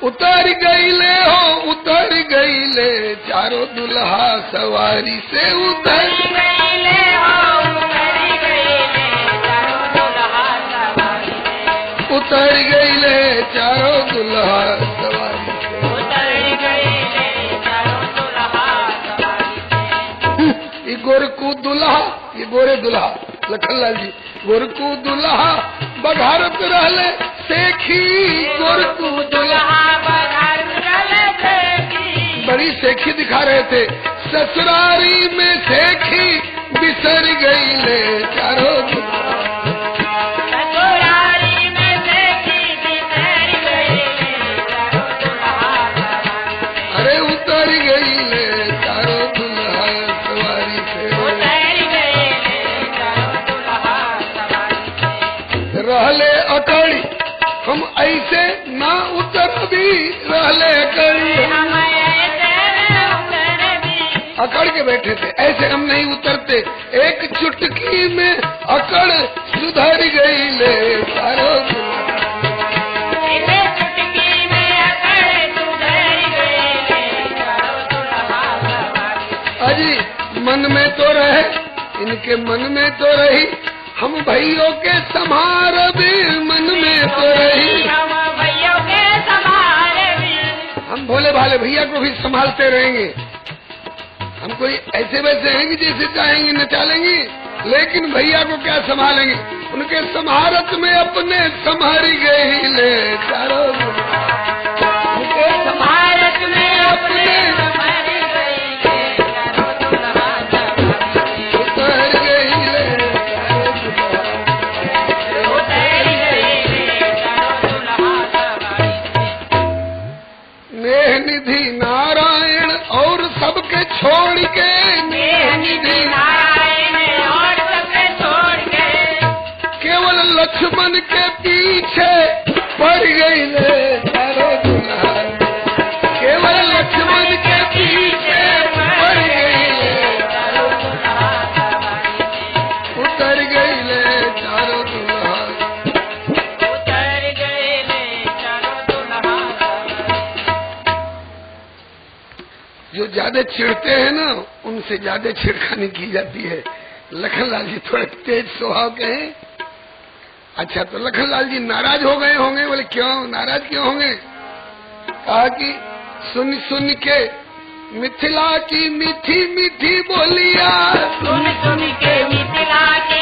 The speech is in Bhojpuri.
उतर गईले हो उतर गईले चारों दुल्हा सवारी से उतर गईले हो उतर गईले चारों दुल्हा सवारी से उतर गईले चारों दुल्हा सवारी से उतर गईले चारों दुल्हा सवारी से। ये गोरकू दुल्हा ये गोरे दुल्हा लखनलाल जी गोरकू दुल्हा बघारत रहले सेखी गोरकू दुल्हा बड़ी सेखी दिखा रहे थे ससुरारी में सेखी बिसर गई ले चारों ससुरारी में सेखी बिसर गई ले चारों दुल्हा अरे उतर गई ले चारों दुल्हा सवारी से उतर गई ले चारों दुल्हा सवारी से। रहले अकड़ी हम ऐसे ना उतर भी रहले अकड़ी हम ऐसे उतर भी अकड़ के बैठे थे ऐसे हम नहीं उतरते एक चुटकी में अकड़ सुधर गई ले चारों इसे चुटकी में अकड़ सुधर गई ले चारों दुल्हा सवारी से। अजी मन में तो रहे इनके मन में तो रही हम भैयों के संभार भी मन में तो रही हम भैयों के संभाल भी हम भोले भाले भैया को भी संभालते रहेंगे हम कोई ऐसे वैसे हैं कि जैसे चाहेंगे नचा लेंगे लेकिन भैया को क्या संभालेंगे उनके संभारत में अपने संभारी गई ले चारों उनके भारत में अपने संभाल गई ले चारों दुल्हा सवारी से। उतर गई ले उतर गई ले चारों दुल्हा सवारी से। नेह निधि नारायण और सबके छोड़ के नेह निधि नारायण और सबके छोड़ के केवल लक्ष्मण के पीछे पड़ गई ले चारों दुल्हा केवल लक्ष्मण के पीछे पड़ गई ले चारों दुल्हा सवारी से। उतर गई ले चारों दुल्हा उतर गए ले चारों दुल्हा सवारी से। जो ज्यादा चिढ़ते हैं ना उनसे ज्यादा छिड़खानी की जाती है लखनलाल जी थोड़े तेज स्वभाव के हैं अच्छा तो लखनलाल जी नाराज हो गए होंगे बोले क्यों नाराज क्यों होंगे कहा कि सुन सुन के मिथिला की मीठी मीठी बोलिया सुन सुन के मिथिला के